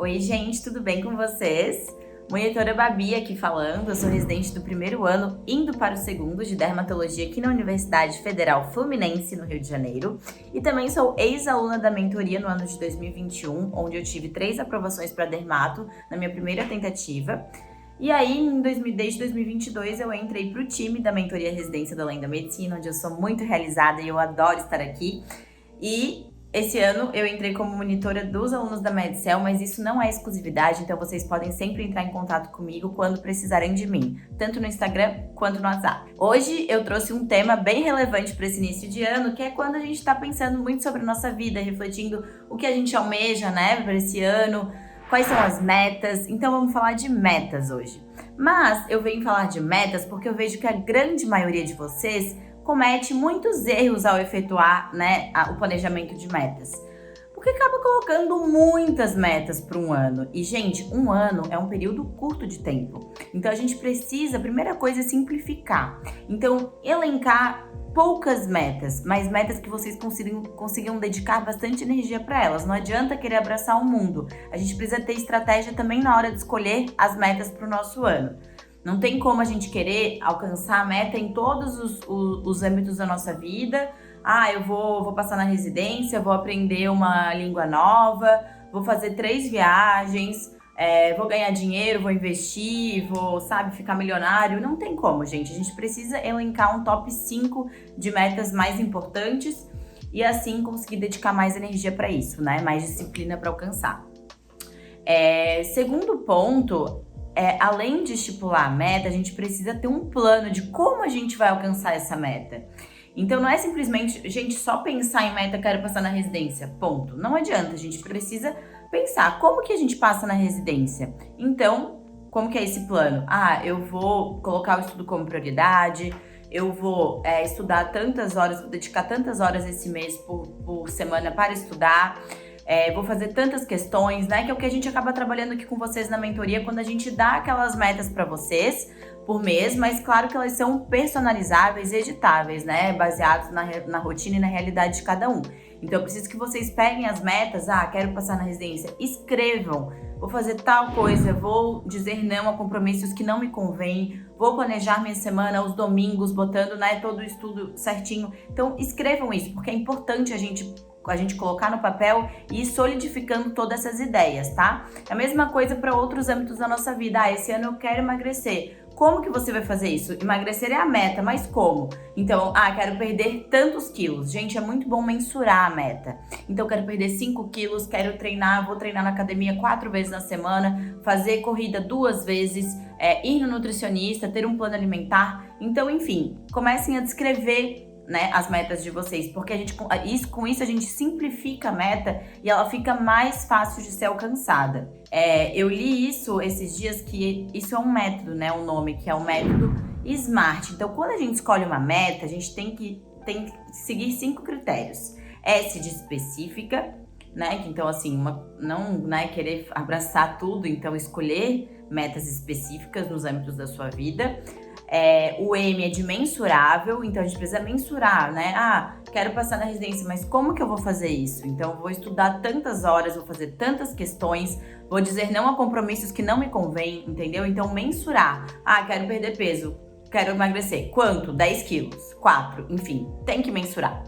Oi, gente, tudo bem com vocês? Monitora Babi aqui falando, eu sou residente do primeiro ano, indo para o segundo de dermatologia aqui na Universidade Federal Fluminense, no Rio de Janeiro. E também sou ex-aluna da mentoria no ano de 2021, onde eu tive 3 aprovações para dermato na minha primeira tentativa. E aí, desde 2022, eu entrei para o time da mentoria residência da Além da Medicina, onde eu sou muito realizada e eu adoro estar aqui. E esse ano eu entrei como monitora dos alunos da Medcel, mas isso não é exclusividade, então vocês podem sempre entrar em contato comigo quando precisarem de mim, tanto no Instagram quanto no WhatsApp. Hoje eu trouxe um tema bem relevante para esse início de ano, que é quando a gente está pensando muito sobre a nossa vida, refletindo o que a gente almeja, né, para esse ano, quais são as metas. Então vamos falar de metas hoje. Mas eu venho falar de metas porque eu vejo que a grande maioria de vocês comete muitos erros ao efetuar, o planejamento de metas. Porque acaba colocando muitas metas para um ano. E, gente, um ano é um período curto de tempo. Então, a gente precisa, a primeira coisa é simplificar. Então, elencar poucas metas, mas metas que vocês consigam dedicar bastante energia para elas. Não adianta querer abraçar o mundo. A gente precisa ter estratégia também na hora de escolher as metas para o nosso ano. Não tem como a gente querer alcançar a meta em todos os âmbitos da nossa vida. Eu vou passar na residência, vou aprender uma língua nova, vou fazer 3 viagens, vou ganhar dinheiro, vou investir, vou, ficar milionário. Não tem como, gente. A gente precisa elencar um top 5 de metas mais importantes e assim conseguir dedicar mais energia para isso, né? Mais disciplina para alcançar. Segundo ponto, além de estipular a meta, a gente precisa ter um plano de como a gente vai alcançar essa meta. Então não é simplesmente, gente, só pensar em meta, quero passar na residência, ponto. Não adianta, a gente precisa pensar como que a gente passa na residência. Então, como que é esse plano? Eu vou colocar o estudo como prioridade, eu vou estudar tantas horas, vou dedicar tantas horas esse mês por semana para estudar. Vou fazer tantas questões, né? Que é o que a gente acaba trabalhando aqui com vocês na mentoria, quando a gente dá aquelas metas para vocês por mês, mas claro que elas são personalizáveis e editáveis, né? Baseados na rotina e na realidade de cada um. Então eu preciso que vocês peguem as metas, quero passar na residência, escrevam, vou fazer tal coisa, vou dizer não a compromissos que não me convêm, vou planejar minha semana, os domingos, botando, todo o estudo certinho. Então escrevam isso, porque é importante a gente colocar no papel e ir solidificando todas essas ideias, tá? É a mesma coisa para outros âmbitos da nossa vida. Esse ano eu quero emagrecer. Como que você vai fazer isso? Emagrecer é a meta, mas como? Então, quero perder tantos quilos. Gente, é muito bom mensurar a meta. Então, quero perder 5 quilos, quero treinar, vou treinar na academia 4 vezes na semana, fazer corrida 2 vezes, ir no nutricionista, ter um plano alimentar. Então, enfim, comecem a descrever as metas de vocês, porque com isso a gente simplifica a meta e ela fica mais fácil de ser alcançada. Eu li isso esses dias, que isso é um método, um nome, que é o método SMART. Então, quando a gente escolhe uma meta, a gente tem que seguir 5 critérios. S de específica, então assim, não querer abraçar tudo, então escolher metas específicas nos âmbitos da sua vida. O M é de mensurável, então a gente precisa mensurar, quero passar na residência, mas como que eu vou fazer isso? Então eu vou estudar tantas horas, vou fazer tantas questões, vou dizer não a compromissos que não me convêm, entendeu? Então mensurar, quero perder peso, quero emagrecer, quanto? 10 quilos, 4, enfim, tem que mensurar.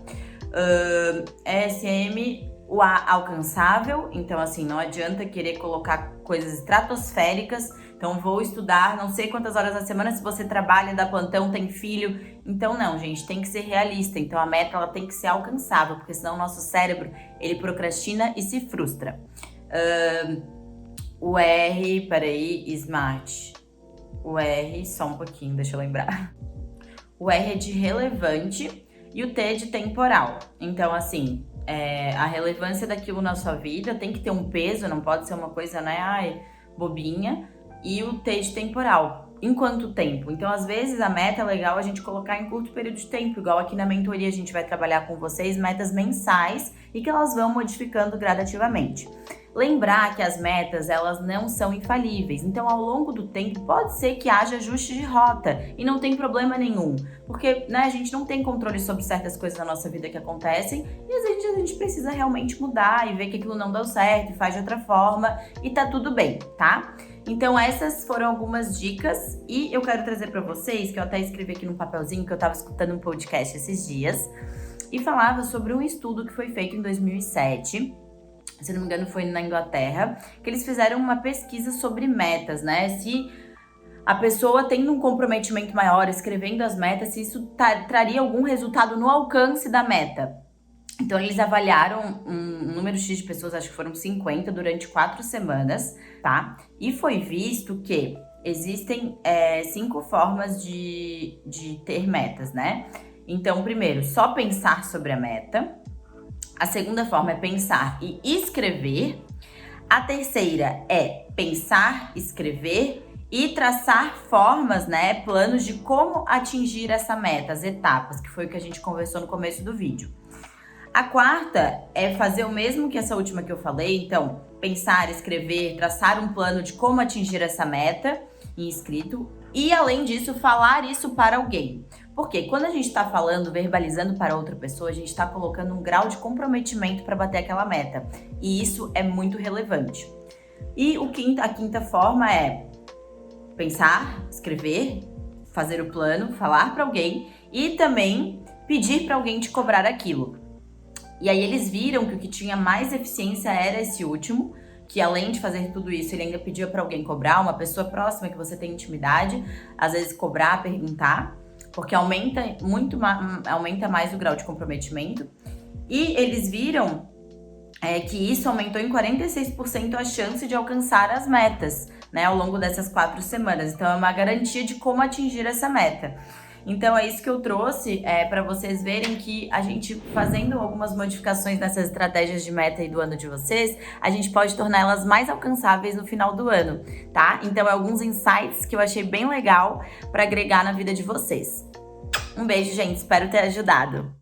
SM, o A alcançável, então assim, não adianta querer colocar coisas estratosféricas. Então, vou estudar não sei quantas horas na semana, se você trabalha, dá plantão, tem filho. Então, não, gente, tem que ser realista. Então, a meta ela tem que ser alcançável, porque senão o nosso cérebro, ele procrastina e se frustra. O R, SMART. O R, só um pouquinho, deixa eu lembrar. O R é de relevante e o T é de temporal. Então, assim, a relevância daquilo na sua vida tem que ter um peso, não pode ser uma coisa, bobinha. E o T de temporal. em quanto tempo? Então, às vezes, a meta é legal a gente colocar em curto período de tempo, igual aqui na mentoria a gente vai trabalhar com vocês metas mensais e que elas vão modificando gradativamente. Lembrar que as metas, elas não são infalíveis, então ao longo do tempo pode ser que haja ajuste de rota e não tem problema nenhum, porque a gente não tem controle sobre certas coisas na nossa vida que acontecem e às vezes a gente precisa realmente mudar e ver que aquilo não deu certo e faz de outra forma e tá tudo bem, tá? Então essas foram algumas dicas e eu quero trazer para vocês, que eu até escrevi aqui num papelzinho que eu tava escutando um podcast esses dias e falava sobre um estudo que foi feito em 2007, se não me engano foi na Inglaterra, que eles fizeram uma pesquisa sobre metas, né? Se a pessoa tendo um comprometimento maior, escrevendo as metas, se isso traria algum resultado no alcance da meta. Então, eles avaliaram um número X de pessoas, acho que foram 50, durante 4 semanas, tá? E foi visto que existem 5 formas de ter metas, né? Então, primeiro, só pensar sobre a meta. A segunda forma é pensar e escrever. A terceira é pensar, escrever e traçar formas, né? Planos de como atingir essa meta, as etapas, que foi o que a gente conversou no começo do vídeo. A quarta é fazer o mesmo que essa última que eu falei, então pensar, escrever, traçar um plano de como atingir essa meta em escrito e, além disso, falar isso para alguém. Porque quando a gente está falando, verbalizando para outra pessoa, a gente está colocando um grau de comprometimento para bater aquela meta e isso é muito relevante. E a quinta forma é pensar, escrever, fazer o plano, falar para alguém e também pedir para alguém te cobrar aquilo. E aí eles viram que o que tinha mais eficiência era esse último, que além de fazer tudo isso, ele ainda pedia para alguém cobrar, uma pessoa próxima que você tem intimidade, às vezes cobrar, perguntar, porque aumenta mais o grau de comprometimento. E eles viram que isso aumentou em 46% a chance de alcançar as metas, né, ao longo dessas 4 semanas. Então é uma garantia de como atingir essa meta. Então é isso que eu trouxe para vocês verem que a gente fazendo algumas modificações nessas estratégias de meta aí do ano de vocês, a gente pode tornar elas mais alcançáveis no final do ano, tá? Então alguns insights que eu achei bem legal para agregar na vida de vocês. Um beijo, gente, espero ter ajudado.